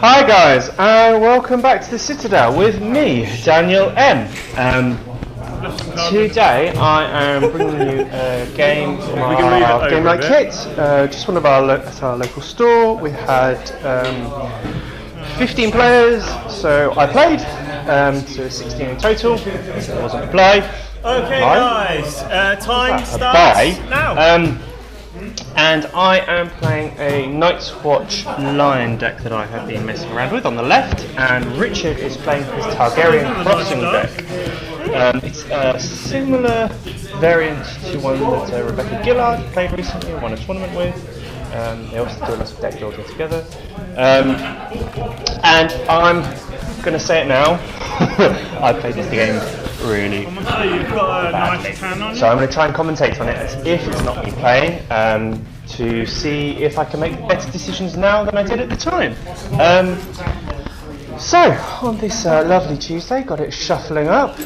Hi guys, and welcome back to the Citadel with me, Daniel M. Today I am bringing you a game from our Game Night kit, just one of at our local store. We had 15 players, so I played, so 16 in total. It wasn't a play. Okay guys, time starts now. And I am playing a Night's Watch Lion deck that I have been messing around with on the left, and Richard is playing his Targaryen Crossing deck. It's a similar variant to one that Rebecca Gillard played recently and won a tournament with. They also do a lot of deck building together. And I'm going to say it now, I played this game really badly. So I'm going to try and commentate on it as if it's not me playing, to see if I can make better decisions now than I did at the time. So, on this lovely Tuesday, got it shuffling up.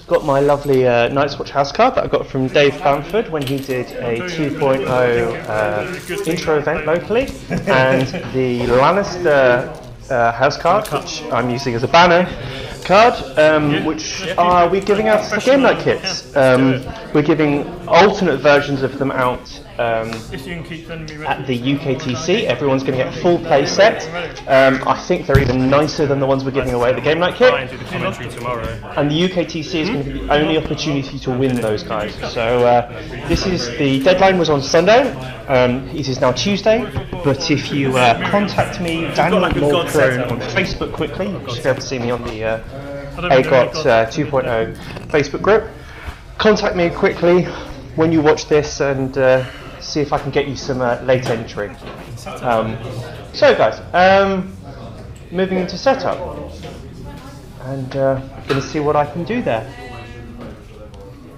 Got my lovely Night's Watch house card that I got from Dave Bamford when he did a 2.0 intro event locally, and the Lannister house card, which I'm using as a banner card, which we're giving out for Game Night kits. We're giving alternate versions of them out at the UKTC. Everyone's going to get a full play set. I think they're even nicer than the ones we're giving away at the Game Night kit. And the UKTC is going to be the only opportunity to win those guys. So this is the deadline was on Sunday. It is now Tuesday. But if you contact me, Daniel Mulchrone, on Facebook quickly, you should be able to see me on the AGOT 2.0 Facebook group. Contact me quickly when you watch this and see if I can get you some late entry. So guys, moving into setup, and I'm going to see what I can do there.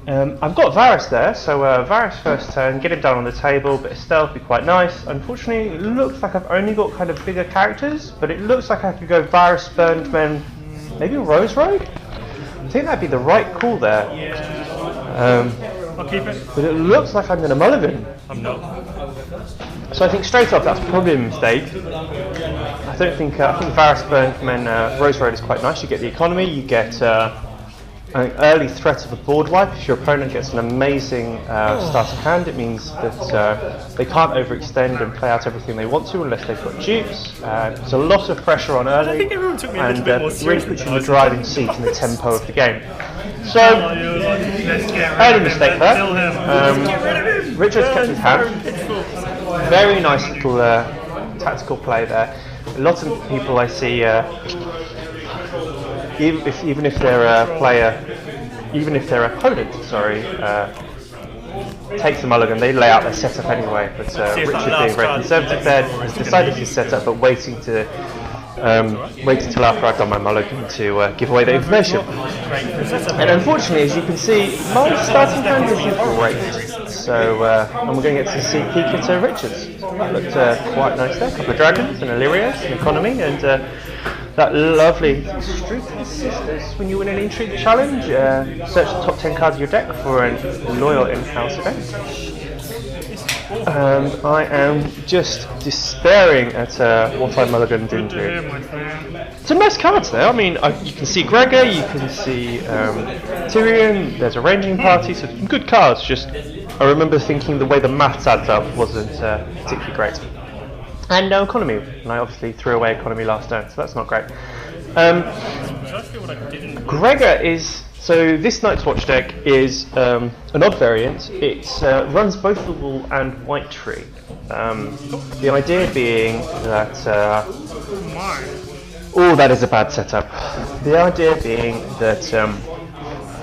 I've got Varys there, so Varys first turn, get him down on the table, bit of stealth, be quite nice. Unfortunately, it looks like I've only got kind of bigger characters, but it looks like I could go Varys, Burned Men, maybe Rose Rogue? I think that'd be the right call there. I'll keep it. But it looks like I'm going to mulligan. I'm not. So I think straight off that's probably a mistake. I think Varys, Burned Men, Rose Rogue is quite nice. You get the economy, you get an early threat of a board wipe. If your opponent gets an amazing starting hand, it means that they can't overextend and play out everything they want to unless they've got dupes. There's a lot of pressure on early, I think everyone took me a and bit more really puts you in the driving seat in the tempo of the game. So, early mistake there. Richard's kept his hand. Very nice little tactical play there. A lot of people I see, even if their opponent, takes the mulligan, they lay out their setup anyway. But Richard, being very conservative there, has decided his setup, but waiting until after I've done my mulligan to give away the information. And unfortunately, as you can see, my starting hand isn't great. So and we're going to get to see peek at Richard's. That looked quite nice there. A couple of dragons, an Illyrius, an economy, and that lovely Street of Sisters. When you win an Intrigue challenge, search the top 10 cards of your deck for a loyal in-house event. And I am just despairing at what I mulliganed into. Some nice cards there. I mean, you can see Gregor, you can see Tyrion, there's a ranging party, so some good cards. Just, I remember thinking the way the maths adds up wasn't particularly great. And no economy, and I obviously threw away economy last turn, so that's not great. Gregor is, so this Night's Watch deck is an odd variant. It runs both the wool and white tree. The idea being that, that is a bad setup. The idea being that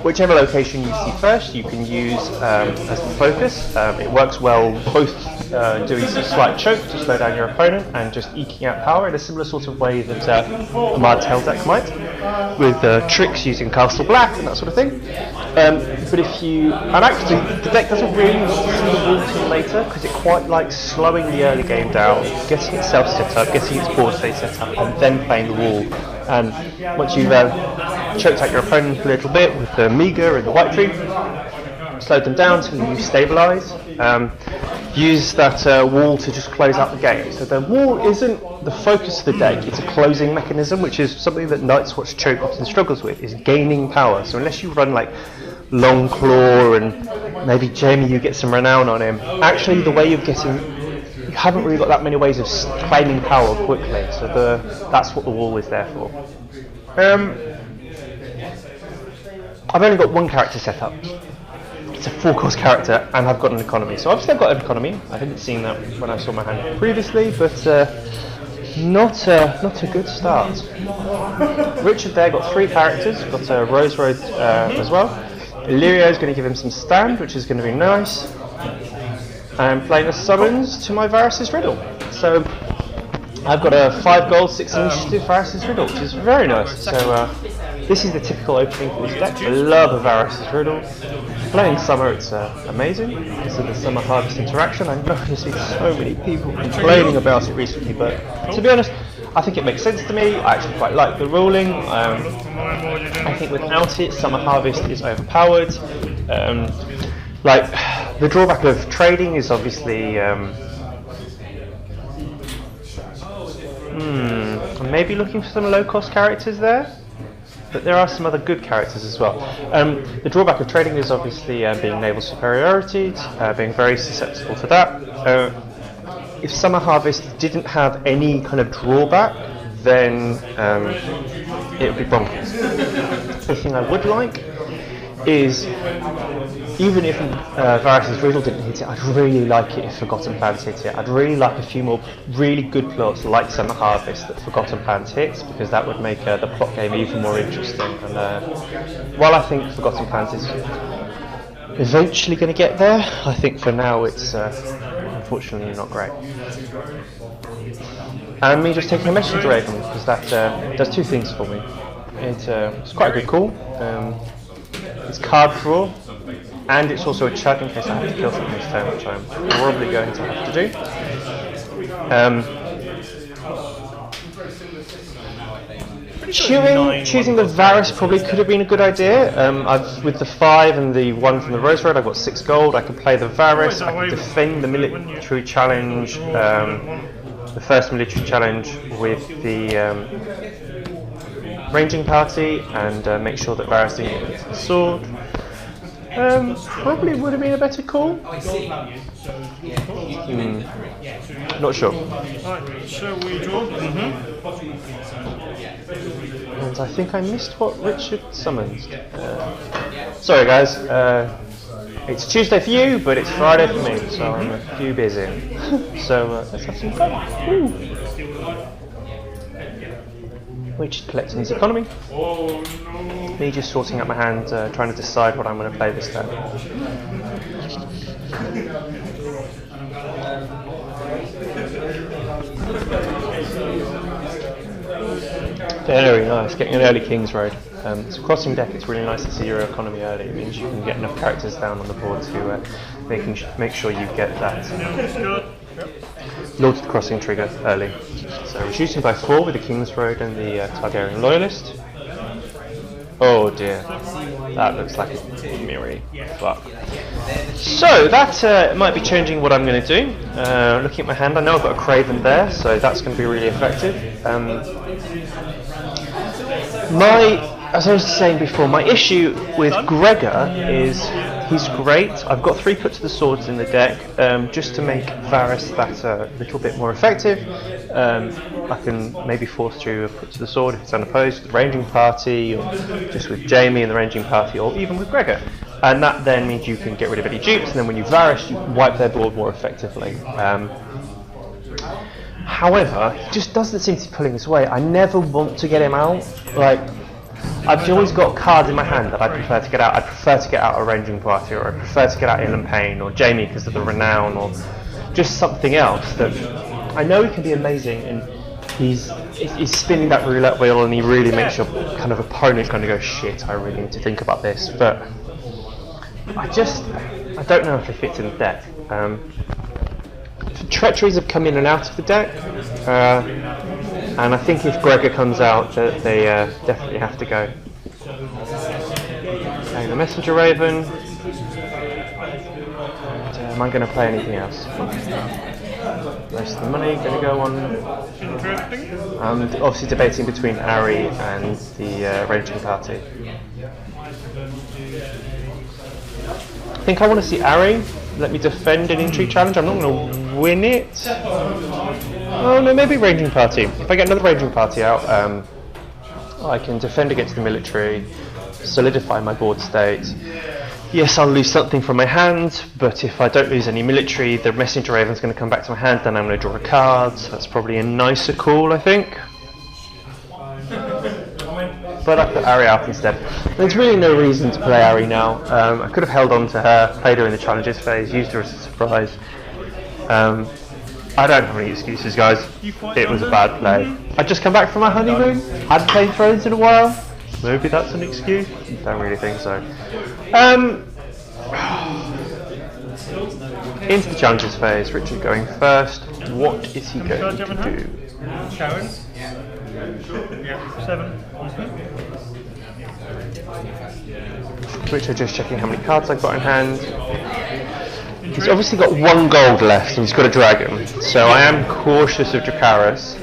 whichever location you see first, you can use as the focus. It works well both doing some slight choke to slow down your opponent and just eking out power in a similar sort of way that a Martell deck might, with tricks using Castle Black and that sort of thing. But if you, and actually the deck doesn't really want to see the wall till later, because it quite likes slowing the early game down, getting itself set up, getting its board state set up, and then playing the wall. And once you've choked out your opponent a little bit with the Meager and the White Tree, slowed them down until you stabilise. use that wall to just close out the game. So the wall isn't the focus of the deck, it's a closing mechanism, which is something that Night's Watch Choke often struggles with, is gaining power. So unless you run like Long Claw and maybe Jamie, you get some renown on him, actually the way you're getting, you haven't really got that many ways of claiming power quickly. So that's what the wall is there for. I've only got one character set up. It's a 4-cost character, and I've got an economy. So obviously I've got an economy. I hadn't seen that when I saw my hand previously, but not a good start. Richard there got 3 characters. Got a Rose Road as well. Illyrio is going to give him some stand, which is going to be nice. I'm playing a summons to my Varys' Riddle. So I've got a 5 gold, 6 initiative Varys' Riddle, which is very nice. So this is the typical opening for this deck. I love a Varys' Riddle. Playing Summer, it's amazing because of the Summer Harvest interaction. I know there's been so many people complaining about it recently, but to be honest, I think it makes sense to me. I actually quite like the ruling. I think without it, Summer Harvest is overpowered. Like, the drawback of trading is obviously I'm maybe looking for some low-cost characters there. But there are some other good characters as well. The drawback of trading is obviously being naval superiority, being very susceptible to that. If Summer Harvest didn't have any kind of drawback, then it would be bonkers. The thing I would like is, even if Varys' Riddle didn't hit it, I'd really like it if Forgotten Plans hit it. I'd really like a few more really good plots like Summer Harvest that Forgotten Plans hits, because that would make the plot game even more interesting. And while I think Forgotten Plans is eventually going to get there, I think for now it's unfortunately not great. And me just taking a Messenger Raven, because that does 2 things for me. It's quite a good call. It's card draw, and it's also a chug in case I have to kill something this turn, which I'm probably going to have to do. Choosing the Varys probably could have been a good idea. With the 5 and the 1 from the Rose Road, I've got 6 gold. I can play the Varys, I can defend the military challenge, the first military challenge with the ranging party, and make sure that Varys didn't get the sword. Probably would have been a better call. Not sure. Right, shall we draw? And I think I missed what Richard summons. Sorry guys, it's Tuesday for you, but it's Friday for me, so I'm a few busy. So let's have some fun. Woo. Richard collecting his economy. Me just sorting out my hand, trying to decide what I'm going to play this turn. Very nice, getting an early King's Road. It's a crossing deck, it's really nice to see your economy early. It means you can get enough characters down on the board to make sure you get that Lord of the Crossing trigger early. So reducing by 4 with the King's Road and the Targaryen Loyalist. Oh dear, that looks like a mirror. Fuck. So that might be changing what I'm going to do. Looking at my hand, I know I've got a Craven there, so that's going to be really effective. As I was saying before, my issue with Gregor is he's great. I've got 3 put to the swords in the deck, just to make Varys that a little bit more effective. I can maybe force through a put to the sword if it's unopposed with the ranging party, or just with Jamie and the ranging party, or even with Gregor. And that then means you can get rid of any dupes, and then when you Varys, you can wipe their board more effectively. However, he just doesn't seem to be pulling his weight. I never want to get him out. Like, I've always got cards in my hand that I prefer to get out. I prefer to get out a ranging party, or I prefer to get out Ilan Payne, or Jamie because of the renown, or just something else that I know he can be amazing, and he's spinning that roulette wheel, and he really makes your kind of opponent kind of go, shit, I really need to think about this. But I don't know if it fits in the deck. Treacheries have come in and out of the deck, and I think if Gregor comes out, they definitely have to go. Okay, the Messenger Raven. And, am I going to play anything else? Most of the money going to go on. Interesting. I'm obviously debating between Ari and the ranging party. I think I want to see Ari let me defend an intrigue challenge. I'm not going to win it. Oh no, maybe ranging party. If I get another ranging party out, I can defend against the military, solidify my board state. Yes, I'll lose something from my hand, but if I don't lose any military, the messenger raven's going to come back to my hand, then I'm going to draw a card. So that's probably a nicer call, I think. But I put Ari out instead. There's really no reason to play Ari now. I could have held on to her, played her in the challenges phase, used her as a surprise. I don't have any excuses, guys. It was a bad play. I'd just come back from my honeymoon. Hadn't played Thrones in a while. Maybe that's an excuse. Don't really think so. Into the challenges phase. Richard going first. What is he going to do? Sharon. Yeah, 7. Richard just checking how many cards I've got in hand. He's obviously got 1 gold left and he's got a dragon, so I am cautious of Dracarys.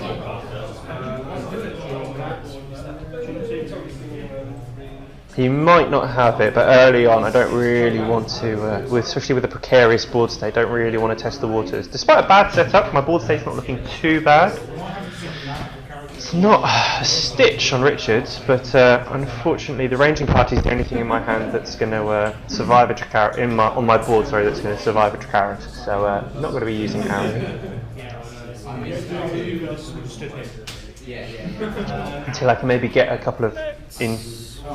He might not have it, but early on I don't really want to, especially with a precarious board state, don't really want to test the waters. Despite a bad setup, my board state's not looking too bad. It's not a stitch on Richards, but unfortunately the ranging party is the only thing in my hand that's going to survive a Dracarys, on my board, sorry, that's going to survive a Dracarys. So I'm not going to be using Ari. Until I can maybe get a couple of in.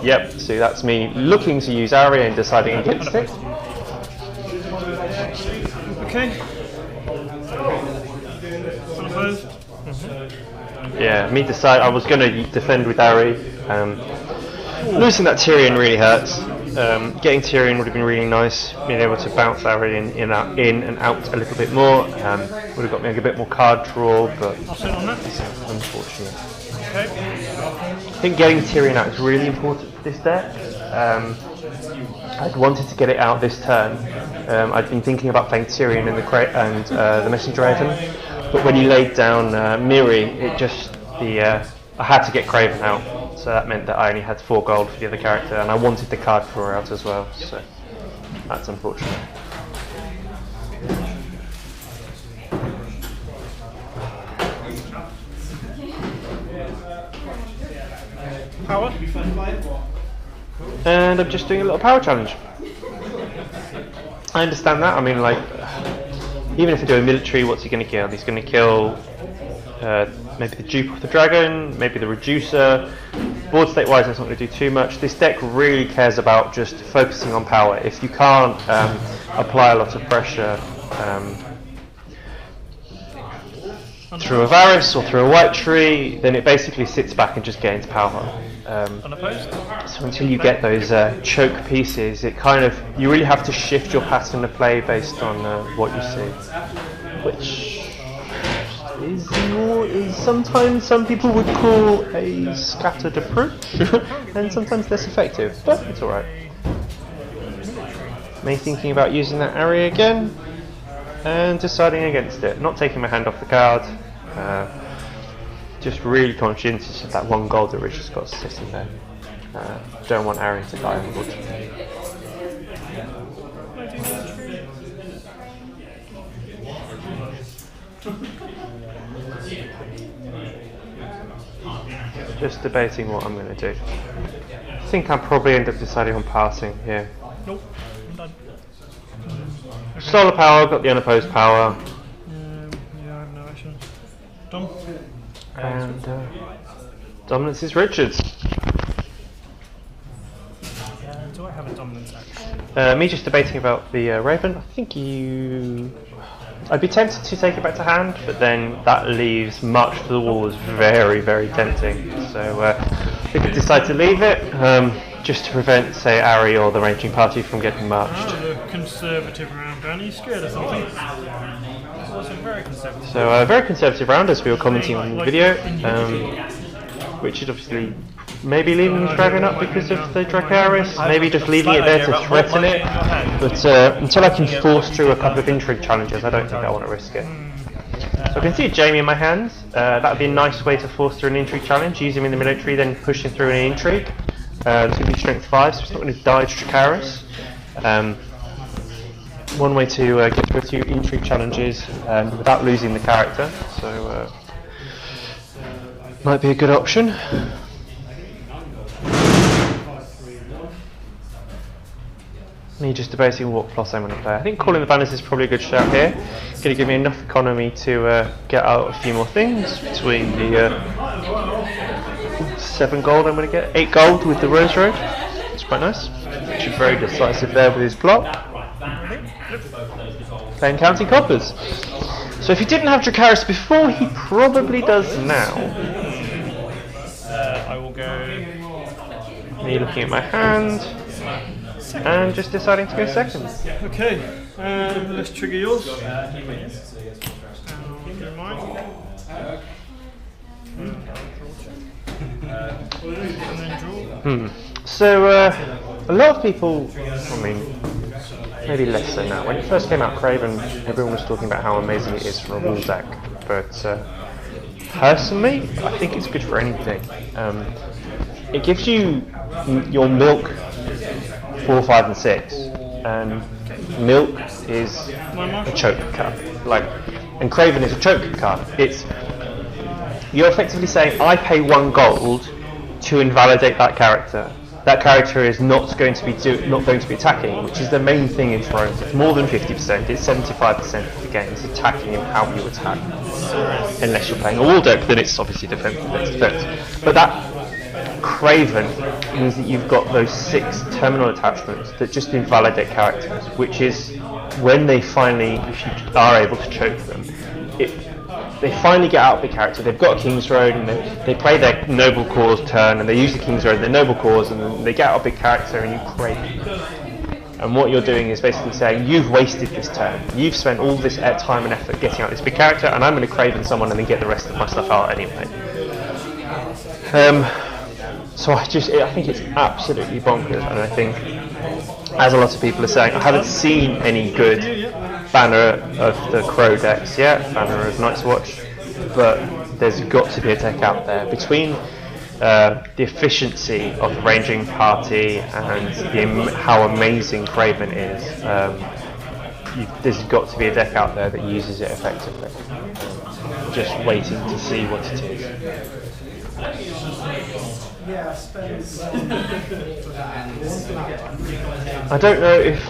Yep, so that's me looking to use Ari and deciding against it. Okay. Unopposed. Yeah, me decide. I was going to defend with Ari. Losing that Tyrion really hurts. Getting Tyrion would have been really nice. Being able to bounce Ari in and out a little bit more would have got me a bit more card draw, but I'll sit on that. Unfortunate. Okay. I think getting Tyrion out is really important for this deck. I'd wanted to get it out this turn. I'd been thinking about playing Tyrion and the Messenger Raven, but when you laid down Miri, it just I had to get Craven out, so that meant that I only had 4 gold for the other character, and I wanted the card drawer out as well. So that's unfortunate. Power. And I'm just doing a little power challenge. I understand that. I mean, like, even if I do a military, what's he going to kill? He's going to kill maybe the dupe of the dragon, maybe the reducer. Board state wise, that's not going to do too much. This deck really cares about just focusing on power. If you can't apply a lot of pressure through a Varys or through a White Tree, then it basically sits back and just gains power. Unopposed. So until you get those choke pieces, it kind of, you really have to shift your pattern of play based on what you see, which is sometimes some people would call a scattered approach, and sometimes less effective, but it's alright. Me thinking about using that Ari again, and deciding against it, not taking my hand off the card. Just really conscientious of that 1 gold that Richard's got sitting there. Don't want Ari to die, unfortunately. Just debating what I'm going to do. I think I'll probably end up deciding on passing here. Nope. I'm done. Okay. Solar power, got the unopposed power. Yeah, I have no action. Dom. And dominance is Richard's. Do I have a dominance action? Me just debating about the Raven. I think I'd be tempted to take it back to hand, but then that leaves March to the Wall as very, very tempting. So I think I decide to leave it, just to prevent, say, Ari or the ranging party from getting marched. The conservative round, Dan. Are you scared of something? Was it very conservative? So a very conservative round, as we were commenting on the video. Richard obviously maybe leaving the dragon up because of the Dracarys, maybe just leaving it there to threaten it, but until I can force through a couple of intrigue challenges, I don't think I want to risk it. So I can see a Jamie in my hands. That would be a nice way to force through an intrigue challenge, use him in the military, then push him through an intrigue. It's going to be strength 5, so it's not going to die to Dracarys. One way to get through a few intrigue challenges without losing the character, so might be a good option. Me just debating what plus I'm going to play. I think calling the banners is probably a good shout here. It's going to give me enough economy to get out a few more things between the 7 gold I'm going to get. 8 gold with the Rose Road. It's quite nice. Actually very decisive there with his plot. Playing counting coppers. So if he didn't have Dracarys before, he probably does now. I will go. Me looking at my hand and just deciding to go second. Okay, let's trigger yours. And do mine. And then draw. So a lot of people, I mean, maybe less so now. When it first came out, Craven, everyone was talking about how amazing it is for a wall deck, but personally, I think it's good for anything. It gives you your milk 4, 5 and 6, and milk is a choke card, and Craven is a choke card. You're effectively saying I pay 1 gold to invalidate that character. That character is not going to be attacking, which is the main thing in Thrones. It's more than 50%. It's 75% of the game is attacking and how you attack. Unless you're playing a wall deck, then it's obviously defense. But that Craven means that you've got those 6 terminal attachments that just invalidate characters, which is when they finally, if you are able to choke them, they finally get out of the character. They've got a King's Road and they play their Noble Cause turn and they use the King's Road and their Noble Cause and then they get out a big character and you crave it. And what you're doing is basically saying, you've wasted this turn. You've spent all this time and effort getting out this big character and I'm going to Craven someone and then get the rest of my stuff out anyway. So I think it's absolutely bonkers, and I think, as a lot of people are saying, I haven't seen any good banner of the Crow decks yet, banner of Night's Watch, but there's got to be a deck out there. Between the efficiency of the ranging party and how amazing Craven is, there's got to be a deck out there that uses it effectively. Just waiting to see what it is. I don't know if...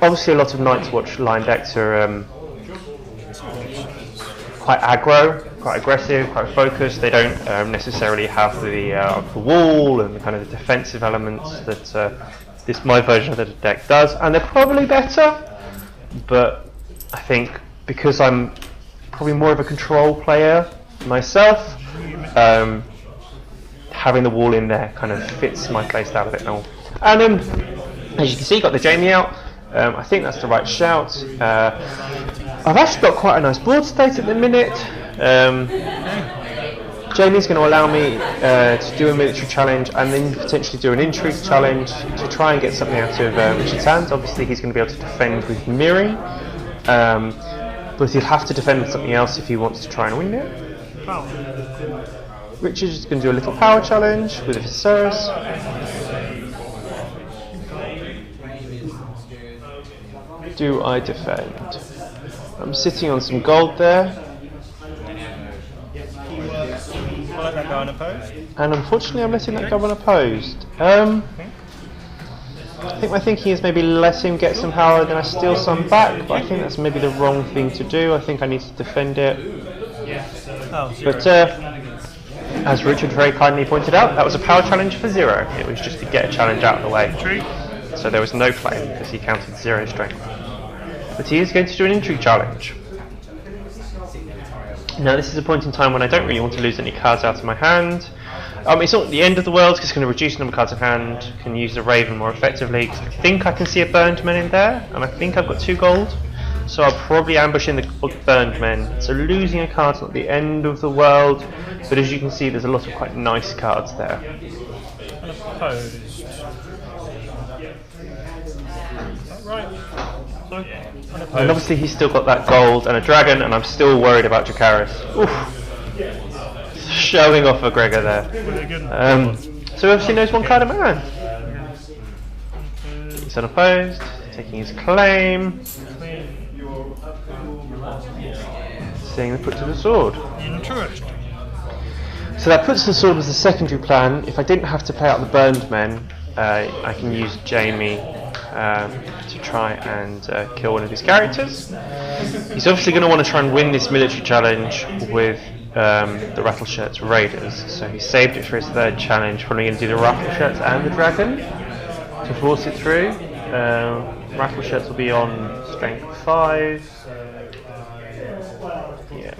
Obviously a lot of Night's Watch line decks are quite aggro, quite aggressive, quite focused. They don't necessarily have the wall and the kind of the defensive elements that my version of the deck does, and they're probably better, but I think because I'm probably more of a control player myself, having the wall in there kind of fits my playstyle a bit more. And as you can see, got the Jamie out. I think that's the right shout. I've actually got quite a nice board state at the minute. Jamie's going to allow me to do a military challenge and then potentially do an intrigue challenge to try and get something out of Richard's hands. Obviously he's going to be able to defend with mirroring, but he'll have to defend with something else if he wants to try and win it. Richard is going to do a little power challenge with a Viserys. Do I defend? I'm sitting on some gold there. And unfortunately I'm letting that go unopposed. I think my thinking is maybe let him get some power, then I steal some back, but I think that's maybe the wrong thing to do. I think I need to defend it. But as Richard very kindly pointed out, that was a power challenge for 0. It was just to get a challenge out of the way. So there was no claim because he counted 0 strength. But he is going to do an intrigue challenge. Now this is a point in time when I don't really want to lose any cards out of my hand. It's not the end of the world because it's going to reduce the number of cards in hand, can use the Raven more effectively, because I think I can see a burned man in there, and I think I've got 2 gold. so I'll probably ambush in the burned men. So losing a card's not the end of the world, but as you can see, there's a lot of quite nice cards there. Unopposed. Right. So, unopposed. And obviously he's still got that gold and a dragon, and I'm still worried about Dracarys. Oof. Showing off a Gregor there. So he obviously knows one card in my hand. He's unopposed, taking his claim. Seeing the put to the sword. Interesting. So that puts the sword as the secondary plan. If I didn't have to play out the burned men, I can use Jamie to try and kill one of his characters. He's obviously going to want to try and win this military challenge with the Rattleshirts Raiders. So he saved it for his third challenge, probably going to do the Rattleshirts and the Dragon to force it through. Rattleshirts will be on strength 5. Yeah.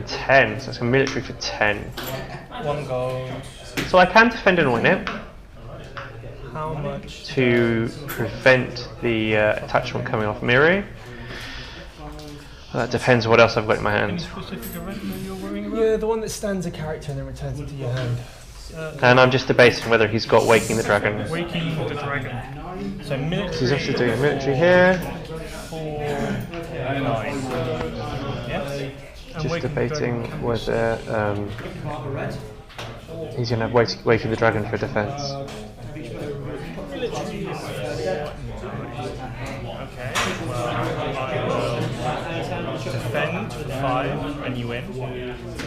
10, so it's a military for 10. 1 gold. So I can defend and win it. How much? To prevent the attachment coming off Miri. That depends what else I've got in my hand. Any specific event that you're worrying about? Yeah, the one that stands a character and then returns it to your hand. And I'm just debating whether he's got Waking the Dragon. Waking the Dragon. So military. So he's obviously doing a military here. 4, 9. Yes. Just debating whether he's going to have Waking the Dragon for defense. Okay. Well, I will defend 5 and you win.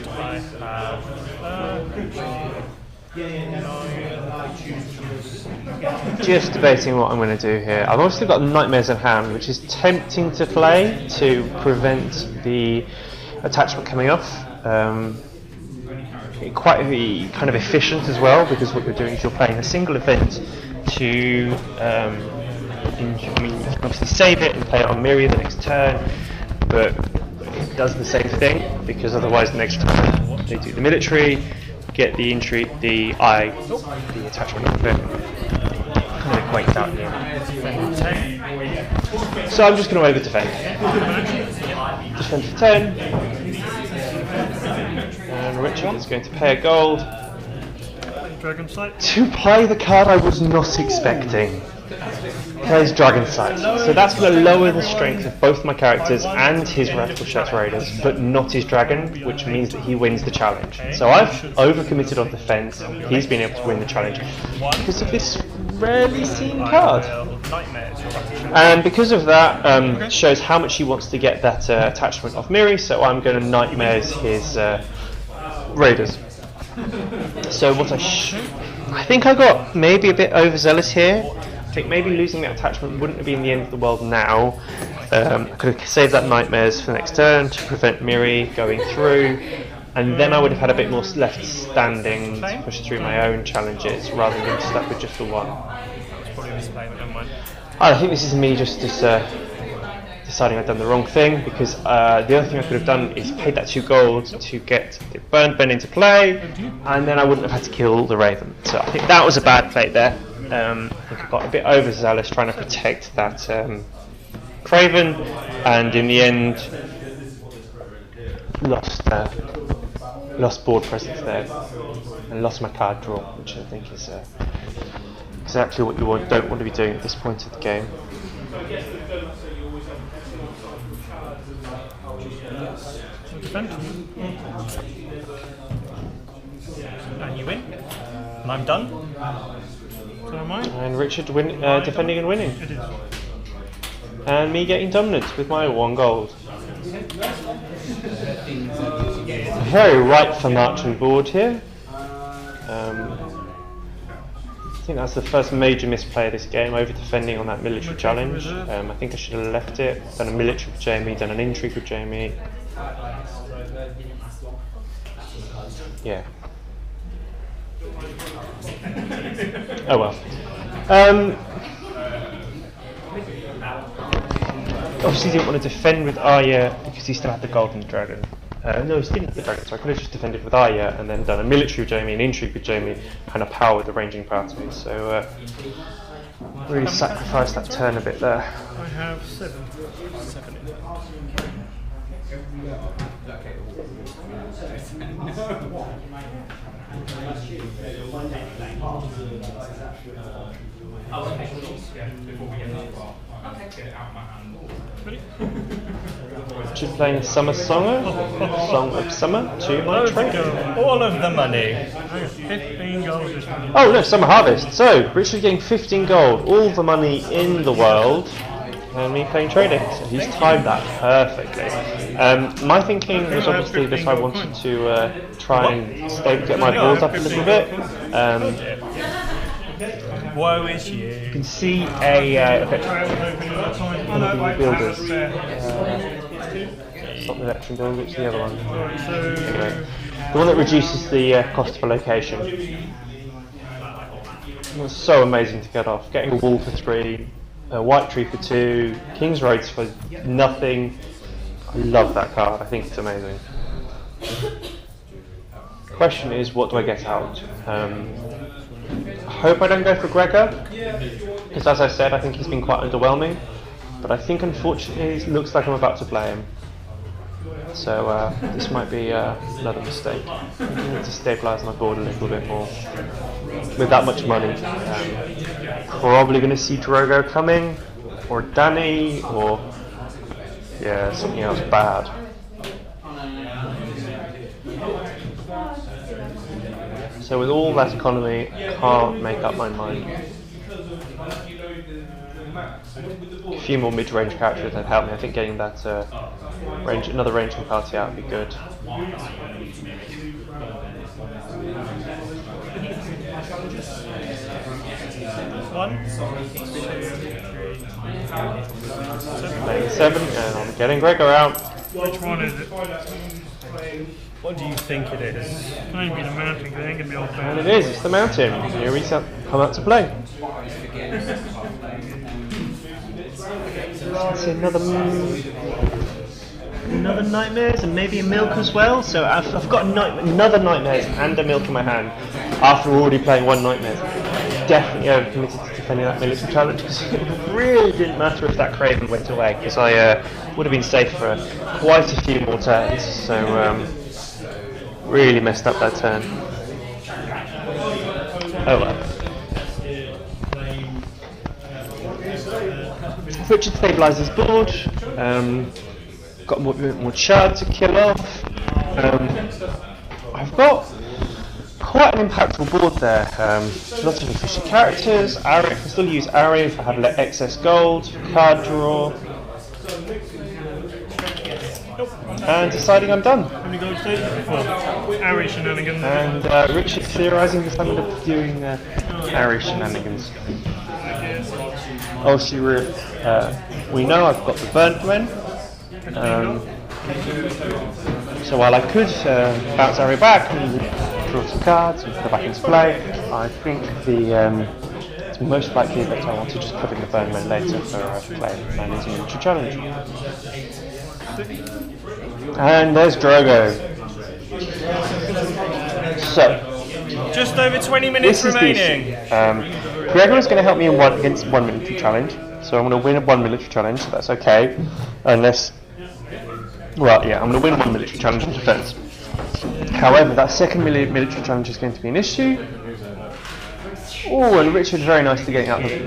I have 9. Just debating what I'm going to do here. I've obviously got Nightmares in hand, which is tempting to play to prevent the attachment coming off. Quite kind of efficient as well, because what you're doing is you're playing a single event to you can obviously save it and play it on Miri the next turn, but it does the same thing, because otherwise the next turn they do the military, get the intrigue, the attachment of it, kind of equates out here. So I'm just going to over defend. Defend for 10. And Richard is going to pay a gold Dragon Sight. to play the card I was not expecting. Plays Dragon Sight. So that's going to lower the strength of both my characters and his Rattleshirts Raiders, but not his dragon, which means that he wins the challenge. So I've overcommitted on defense. He's been able to win the challenge because of this rarely seen card. And because of that, shows how much he wants to get that attachment off Miri, so I'm going to Nightmares his Raiders. So what I think I got maybe a bit overzealous here. I think maybe losing that attachment wouldn't have been the end of the world now. I could have saved that Nightmares for the next turn to prevent Miri going through, and then I would have had a bit more left standing to push through my own challenges rather than stuck with just the one. I think this is me just deciding I've done the wrong thing, because the other thing I could have done is paid that 2 gold to get the Burned Ben into play, and then I wouldn't have had to kill the Raven. So I think that was a bad play there. I think I got a bit overzealous trying to protect that Craven, and in the end lost board presence there and lost my card draw, which I think is exactly what you don't want to be doing at this point of the game. And you win. And I'm done. So am I. And Richard defending and winning. It is. And me getting dominant with my 1 gold. Very ripe for marching board here. I think that's the first major misplay of this game, over defending on that military challenge. I think I should have left it, done a military with Jamie, done an intrigue with Jamie. Yeah. Oh well. Obviously didn't want to defend with Arya because he still had the golden dragon. No, he didn't have the dragon, so I could have just defended with Arya and then done a military with Jamie, an intrigue with Jamie, kind of powered the ranging party. So Really sacrificed that turn a bit there. I have 7. 7 in there. Just playing Summer Songer, Song of Summer to my Loads of trade. gold. All of the money. I got 15 gold this one. Oh no, Summer Harvest. So, Richard's getting 15 gold, all the money in the world, and me playing trading. So he's timed that perfectly. My thinking was obviously that I wanted to try and get my balls up a little bit. Woe is you. You can see one of the builders. It's not the veteran builder, it's the other one. Anyway, the one that reduces the cost per location. It was so amazing to get off. Getting a wall for 3, a white tree for 2, King's Roads for nothing. I love that card, I think it's amazing. Question is, what do I get out? I hope I don't go for Gregor, because as I said, I think he's been quite underwhelming. But I think unfortunately it looks like I'm about to play him. So this might be another mistake. I need to stabilise my board a little bit more. With that much money, probably going to see Drogo coming, or Danny, or yeah, something else bad. So with all that economy, I can't make up my mind. A few more mid-range characters that help me. I think getting that another ranging party out would be good. Playing 7, and I'm getting Gregor out. Which one is it? What do you think it is? It can only be the mountain, because it ain't going to be all And bad. it is, it's the mountain. Here we come out to play. Let's see another Nightmares and maybe a Milk as well. So I've got another Nightmares and a Milk in my hand after already playing one Nightmares. Definitely overcommitted to defending that military challenge, because it really didn't matter if that Craven went away, because I would have been safe for quite a few more turns. So really messed up that turn. Oh well. Richard stabilises board. Got more shard to kill off. I've got quite an impactful board there. Lots of efficient characters. I can still use Ari if I have excess gold. Card draw. And deciding I'm done. How many gold stages before? Ari shenanigans. And Richard theorising that I'm going to be doing Ari shenanigans. Obviously, we know I've got the burnt men. So while I could bounce Ari back and draw some cards and put it back into play, I think it's most likely that I want to just put in the burn men later for playing Manny's military challenge. And there's Drogo. So, Just over 20 minutes remaining. Gregor is going to help me against one military challenge, so I'm going to win one military challenge. So that's okay, unless, well, yeah, I'm going to win one military challenge in defence. However, that second military challenge is going to be an issue. Oh, and Richard very nicely getting out the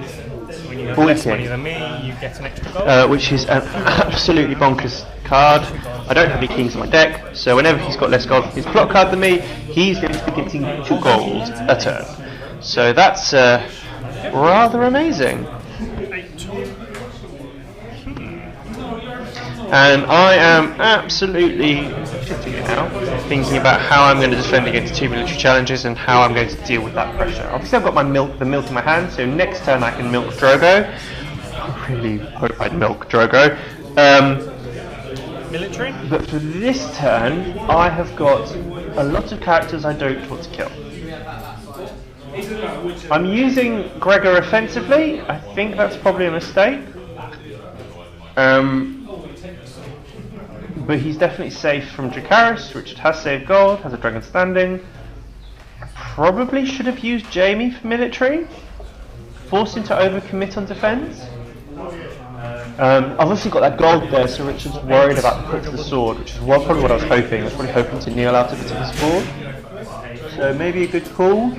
When you have less money than me, you get an extra gold. which is an absolutely bonkers card. I don't have any kings in my deck, so whenever he's got less gold from his plot card than me, he's going to be getting 2 gold a turn. So that's rather amazing. And I am absolutely shitting it now, thinking about how I'm going to defend against 2 military challenges and how I'm going to deal with that pressure. Obviously I've got the milk in my hand, so next turn I can milk Drogo. I really hope I'd milk Drogo. Military? But for this turn, I have got a lot of characters I don't want to kill. I'm using Gregor offensively. I think that's probably a mistake. But he's definitely safe from Dracarys. Richard has saved gold, has a dragon standing. I probably should have used Jamie for military. force him to overcommit on defence. I've obviously got that gold there, so Richard's worried about the quick to the sword, which is probably what I was hoping. I was probably hoping to kneel out of it to his board. So maybe a good call.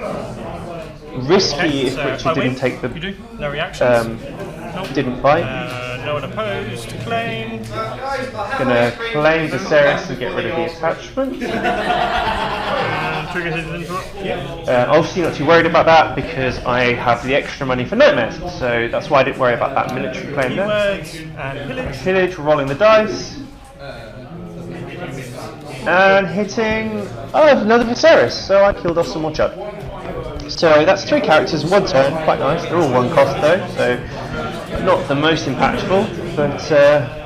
Risky if Richard didn't take the... You do? No reactions? Didn't fight. No one opposed. Claim. Gonna claim Viserys and get rid of the attachment. Trigger his interrupt. Obviously not too worried about that because I have the extra money for nightmares, so that's why I didn't worry about that military claim there. Keywords and pillage. Pillage, rolling the dice. And hitting... Oh, another Viserys, so I killed off some more chud. So that's 3 characters in 1 turn, quite nice. They're all 1 cost though, so not the most impactful, but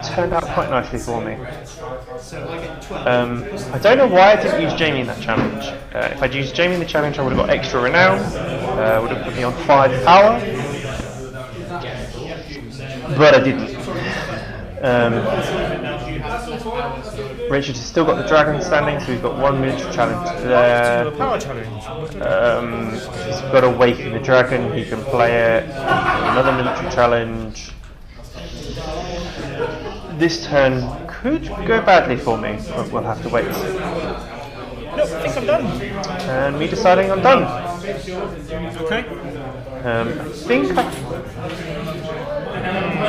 turned out quite nicely for me. I don't know why I didn't use Jamie in that challenge. If I'd used Jamie in the challenge, I would have got extra renown, would have put me on 5 power, but I didn't. Richard has still got the dragon standing, so he's got 1 military challenge there. Power challenge. He's got Awaken the Dragon, he can play it. Another military challenge. This turn could go badly for me, but we'll have to wait. Nope, I think I'm done. And me deciding I'm done. Okay. I think I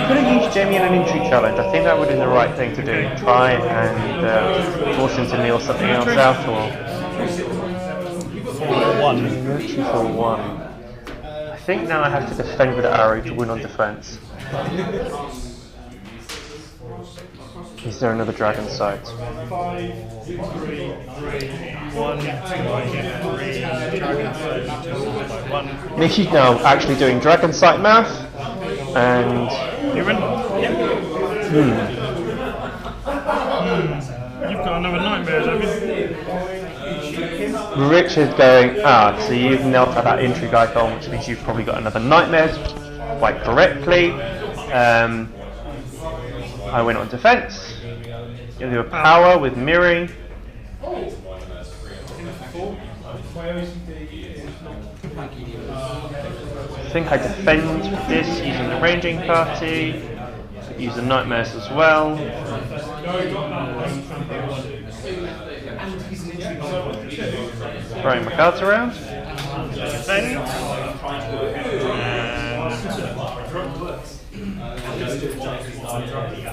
could have used Jamie in an intrigue challenge. I think that would have been the right thing to do. Try and force him to kneel something else out, or... Military for 1. I think now I have to defend with the arrow to win on defense. Is there another dragon sight? 1, 2, 3, dragon sight, 1. Mickey's now actually doing dragon sight math, and... You win? Yep. You've got another nightmare, haven't you? Richard going, so you've knelt out that intrigue icon, which means you've probably got another nightmare, quite correctly. I went on defense. You do a power with Miri. I think I defend with this using the ranging party. Use the nightmares as well. Throwing my cards around. Defend.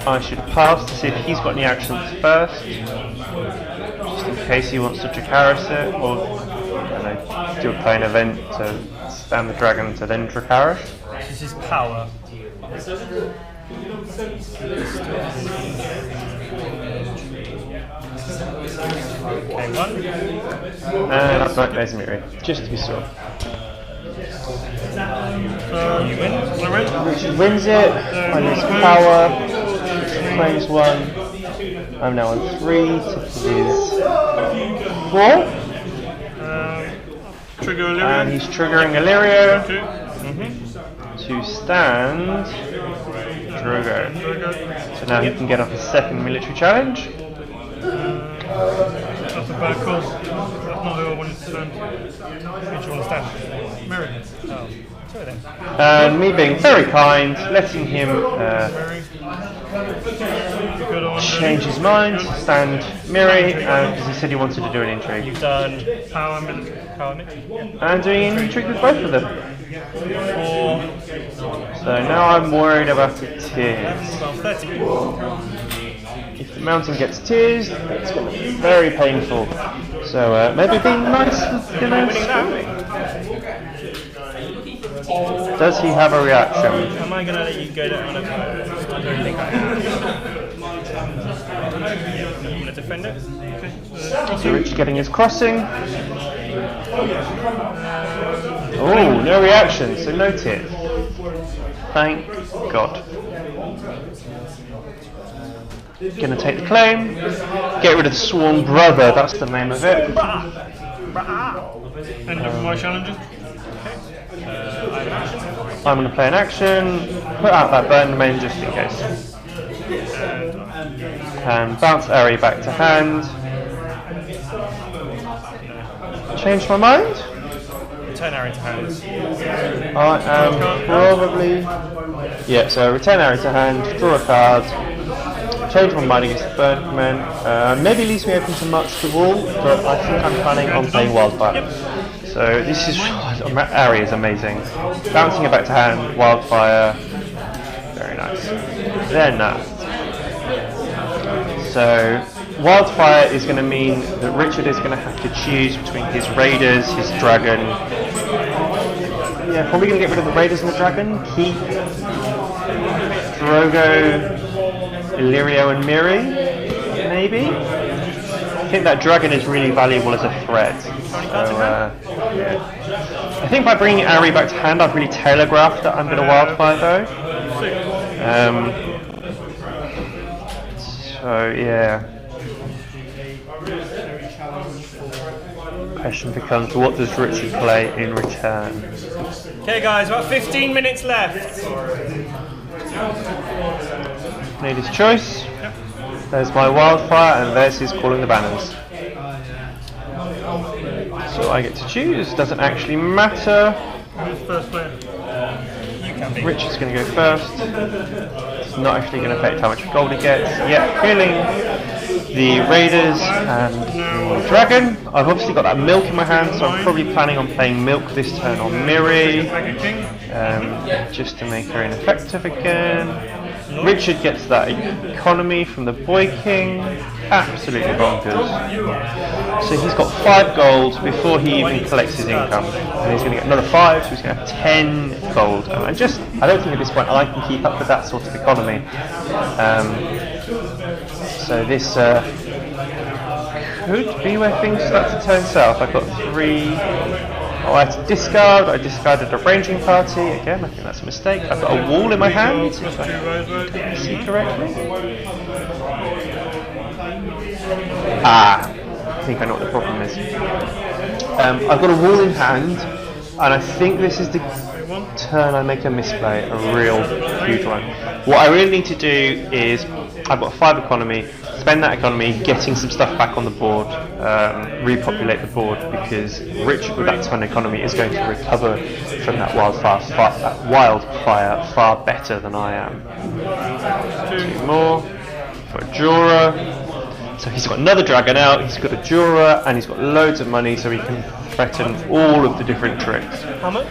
I should pass to see if he's got any actions first, just in case he wants to Dracarys it, or do a play an event to stand the dragon to then Dracarys. This is power. Okay, 1. And that's Nightmares Miri, just to be sure. You win. Richard wins it, I lose power, claims 1. I'm now on 3 to his 4. Trigger Illyrio. And he's triggering Illyrio Okay. to stand Drogo. So now he can get off his 2nd military challenge. That's a bad call. That's not who I wanted to stand. Who do you want to stand? Mary. Oh, sorry then. And me being very kind, letting him Mary. Good on. change his mind, stand Miri, because he said he wanted to do an intrigue. You've done Power military. power mix. And doing an intrigue with both of them. 4. So now I'm worried about the tears. 30. If the mountain gets tears, it's going to be very painful. So maybe being nice is going to... Does he have a reaction? Am I going to let you go down on a I don't think I am. I'm going to defend it. Okay. So Richard getting his crossing. Oh, no reaction, so no tears. Thank God. Gonna take the claim. Get rid of the Sworn Brother, that's the name of it. End of my challenges. I'm gonna play an action, put out that burn domain just in case. And bounce Ari back to hand. Change my mind. return arrow to hand. I am probably... Yeah, so return arrow to hand, draw a card, change my mind against the bird command. Maybe leaves me open to much to wall, but I think I'm planning on playing Wildfire. So this is... Ari is amazing. Bouncing it back to hand, Wildfire, very nice. Then so Wildfire is going to mean that Richard is going to have to choose between his Raiders, his Dragon. Yeah, probably going to get rid of the Raiders and the Dragon. Keep Drogo, Illyrio and Miri, maybe? I think that Dragon is really valuable as a threat. So, yeah. I think by bringing Ari back to hand, I've really telegraphed that I'm going to Wildfire though. So yeah. Question becomes, what does Richard play in return? Okay guys, about 15 minutes left. Made his choice. There's my Wildfire and there's his Calling the Banners. So I get to choose, doesn't actually matter. Who's first player? You can be. Richard's going to go first. It's not actually going to affect how much gold he gets. Yeah, killing the Raiders and the Dragon. I've obviously got that Milk in my hand, so I'm probably planning on playing Milk this turn on Miri, just to make her ineffective again. Richard gets that economy from the Boy King. Absolutely bonkers. So he's got 5 gold before he even collects his income. And he's going to get another 5, so he's going to have 10 gold. And I don't think at this point I can keep up with that sort of economy. So this could be where things start to turn south. I've got 3... Oh, I had to discard. I discarded a ranging party. Again, I think that's a mistake. I've got a wall in my hand, if I see correctly. I think I know what the problem is. I've got a wall in hand, and I think this is the turn I make a misplay, a real huge one. What I really need to do is, I've got 5 economy, spend that economy getting some stuff back on the board, repopulate the board, because Richard with that ton of economy is going to recover from that wildfire far better than I am. 2 more for a Jura. So he's got another Dragon out, he's got a Jura, and he's got loads of money, so he can threaten all of the different tricks. How much?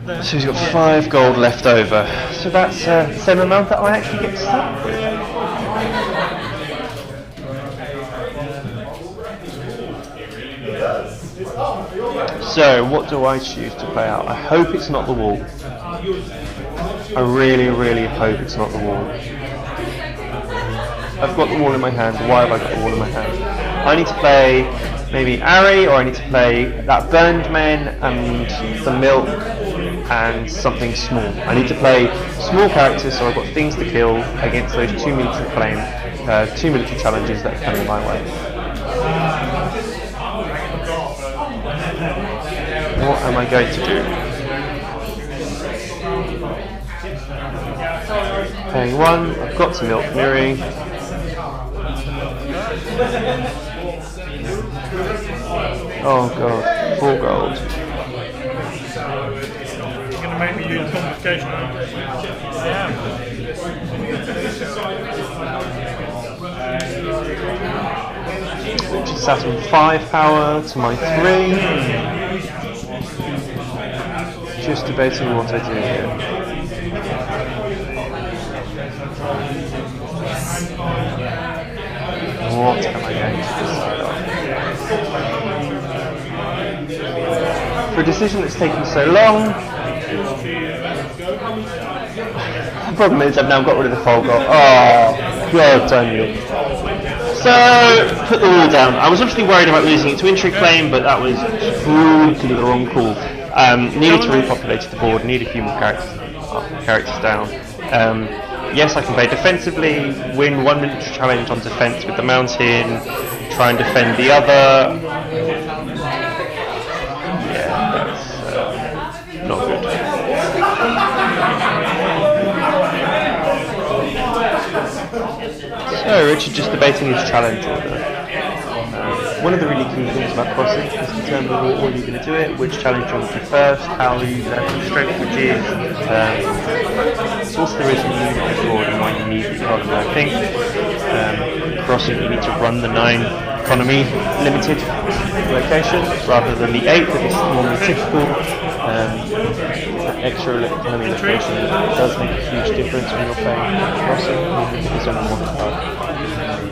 So he's got 5 gold left over. So that's the same amount that I actually get stuck with. So what do I choose to play out? I hope it's not the wall. I really, really hope it's not the wall. I've got the wall in my hand. Why have I got the wall in my hand? I need to play maybe Ari, or I need to play that Burned Men and the Milk and something small. I need to play small characters, so I've got things to kill against those 2 military challenges that are coming my way. What am I going to do? Paying 1, I've got to Milk Miri. Oh god, 4 gold. You're going to make me use confiscation. Which is sat on 5 power to my 3. Just debating what I do here. What am I going to decide on? For a decision that's taken so long, the problem is I've now got rid of the Folgol. Oh, god damn you. So, put the wall down. I was obviously worried about losing it to Intrigue Claim, but that was brutally the wrong call. Needed to repopulate the board, need a few more characters down. Yes, I can play defensively, win 1 military challenge on defense with the mountain, try and defend the other. Yeah, that's not good. So Richard just debating his challenge order. one of the really key things about crossing is to determine what order you're going to do it, which challenge you want to do first, how you strength which is. Also, there is a unit reward and why you need the economy. I think crossing you need to run the 9 economy limited location rather than the 8 that is normally typical. That extra economy location does make a huge difference when you're playing crossing, even if it's only 1 card.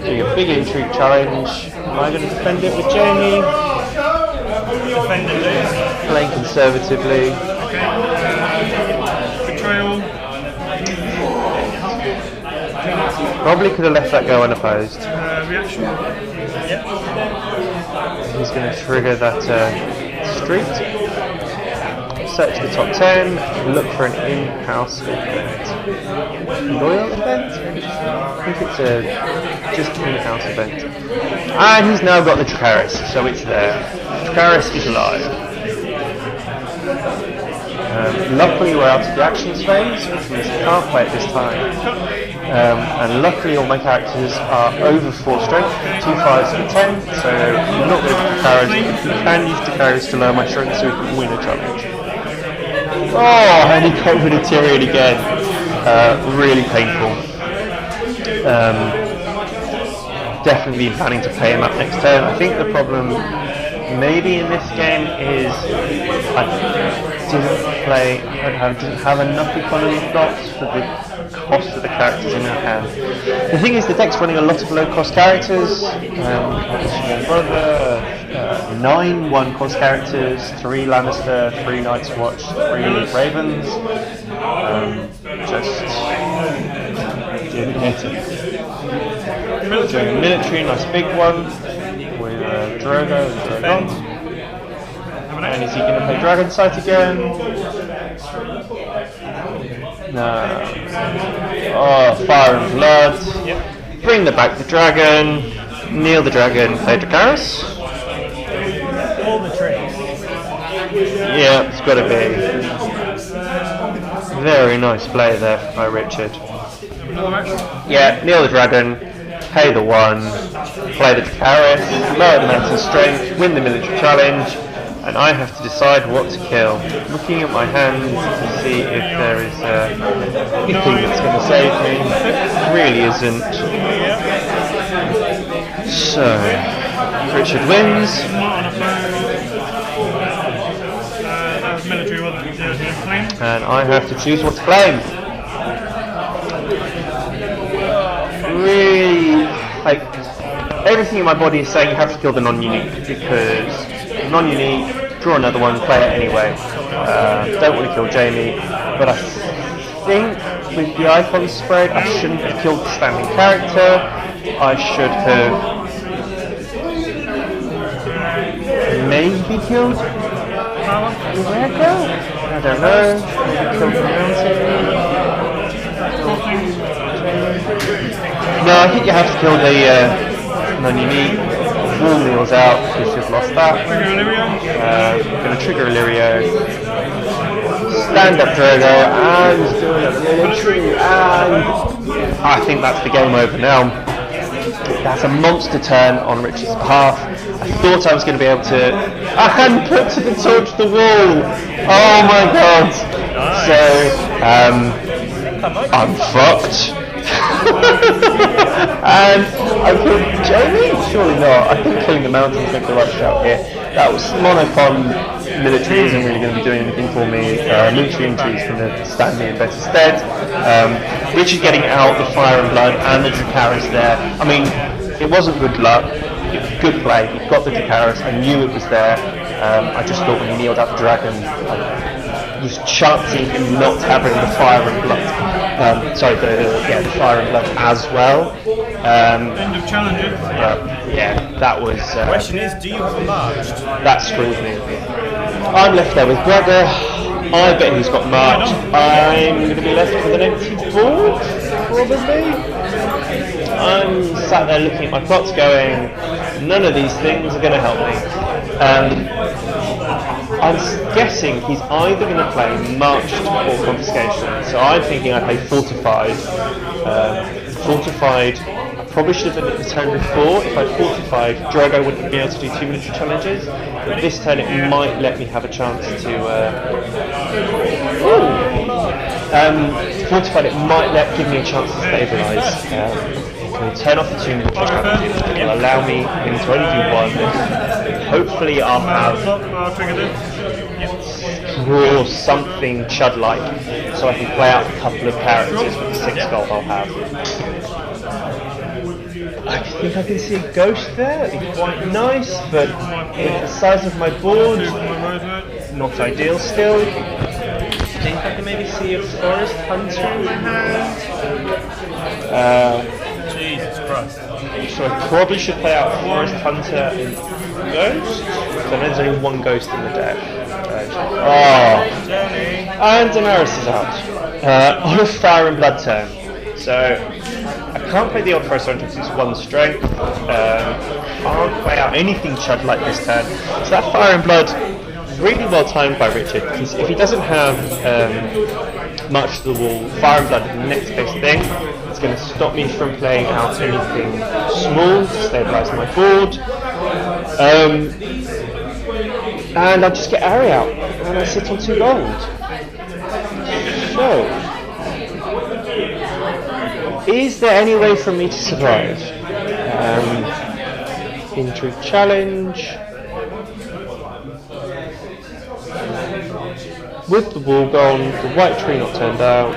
Doing a big intrigue challenge. Am I going to defend it with Jamie? Defend it. Playing conservatively. Betrayal. Probably could have left that go unopposed. Reaction. Yep. He's going to trigger that street. Search the top 10. Look for an in-house event. Loyal event? I think it's a just in-house event. And he's now got the Dracarys, so it's there. Dracarys is alive. Luckily we're out of the actions phase, which means I can't play it this time. And luckily all my characters are over 4 strength, 2 5s and a 10, so I'm not going to use Dracarys. You can use Dracarys to lower my strength so we can win a challenge. Oh, and he got rid of Tyrion again. Really painful. Definitely planning to play him up next turn. I think the problem maybe in this game is I didn't have enough economy slots for the cost of the characters in our hand. The thing is, the deck's running a lot of low-cost characters. Brother, 9 1-cost characters, 3 Lannister, 3 Night's Watch, 3 Ravens. Just doing military, nice big one with Drogo and Drogon. And is he going to play Dragon Sight again? No. Oh, Fire and Blood. Yep. Bring back the dragon. Kneel the dragon. Play Dracarys. All the tricks. Yeah, it's got to be. Very nice play there by Richard. Yeah, kneel the dragon. Pay the 1. Play the Dracarys. Lower the mountain strength. Win the military challenge. And I have to decide what to kill. Looking at my hand to see if there is anything that's going to save me. Really isn't. So, Richard wins. And I have to choose what to claim. Really, like, everything in my body is saying you have to kill the non-unique because non-unique, draw another one, play it anyway. Don't want to kill Jamie, but I think with the icon spread I shouldn't have killed the standing character. I should have maybe killed Rebecca? I don't know. Maybe killed the mountain. No, I think you have to kill the non-unique. Wall kneels out because you've lost that. I'm going to trigger Illyrio, stand up Drogo, and do another military, and I think that's the game over now. That's a monster turn on Richard's behalf. I thought I was going to be able to, and put to the torch the wall. Oh my god! So I'm fucked. And I killed Jamie? Surely not. I think killing the mountains make the right shout here. That was monocon military isn't really going to be doing anything for me. Military intrigue is going to stand me in better stead. Richard getting out the Fire and Blood and the Dracarys there. I mean, it wasn't good luck. It was good play. He got the Dracarys. I knew it was there. I just thought when he kneeled out the dragon, I was chancing him not having the Fire and Blood. The Fire and Blood as well. End of challenges. Yeah, that was. The question is, do you have a march? That screwed me. I'm left there with Gregor. I bet he's got March. I'm going to be left with an empty board, probably. I'm sat there looking at my plots going, none of these things are going to help me. I'm guessing he's either going to play Marched or Confiscation. So I'm thinking I play Fortified. Fortified, Probably should have done it the turn before. If I'd fortified, Drogo wouldn't be able to do 2 military challenges. But this turn it might let me have a chance to... fortified, it might give me a chance to stabilise. Can turn off the 2 military challenges, which will allow me to only do 1. Hopefully I'll have draw something Chud-like, so I can play out a couple of characters with the 6 gold I'll have. I think I can see a ghost there, it'd be quite nice, but the size of my board, not ideal still. I think I can maybe see a Forest Hunter in my hand. Jesus Christ. So I probably should play out Forest Hunter and Ghost. So there's only 1 ghost in the deck. And Daenerys is out. On a Fire and Blood turn. So I can't play the Old Forest Hunter because it's 1 strength. Can't play out anything Chud like this turn. So that Fire and Blood really well timed by Richard, because if he doesn't have much to the wall, Fire and Blood is the next best thing. It's going to stop me from playing out anything small to stabilise my board. And I'll just get Ari out, and I sit on 2 gold. So, is there any way for me to survive? Intrigue challenge. With the wall gone, the white tree not turned out.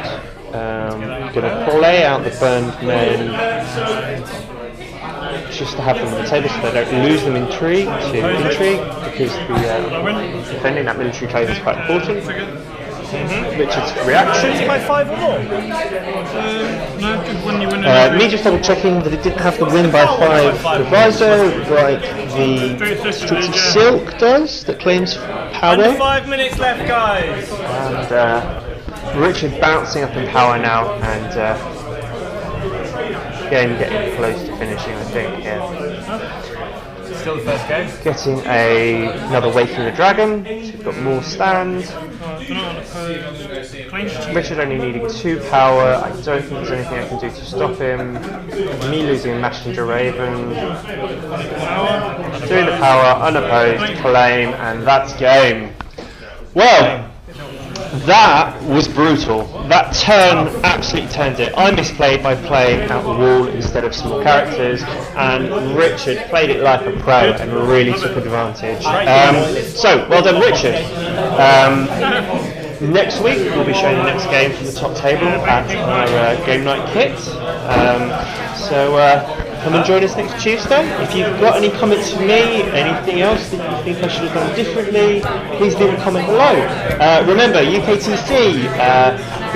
I'm going to play out the burned men just to have them on the table so they don't lose them intrigue because defending that military claim is quite important. Richard's reaction. By 5 or more? Me just double checking that it didn't have the win by 5 proviso like the Streets of Silk does, that claims power. Under 5 minutes left, guys! And Richard bouncing up in power now, and game getting close to finishing, I think. Yeah. Still the first game. Getting another Waking the Dragon, so we've got more stand. Richard only needing 2 power. I don't think there's anything I can do to stop him. Me losing a Messenger Raven. Doing the power, unopposed, claim, and that's game. Well, that was brutal. That turn absolutely turned it. I misplayed by playing out the wall instead of small characters, and Richard played it like a pro and really took advantage. So, well done, Richard. Next week we'll be showing the next game from the top table at our game night kit. Come and join us next Tuesday. If you've got any comments for me, anything else that you think I should have done differently, please leave a comment below. Remember, UKTC,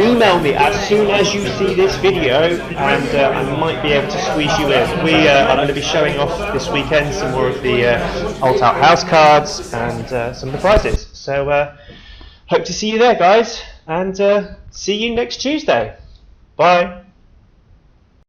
email me as soon as you see this video, and I might be able to squeeze you in. I'm going to be showing off this weekend some more of the Alt Out House cards and some of the prizes. So hope to see you there, guys, and see you next Tuesday. Bye.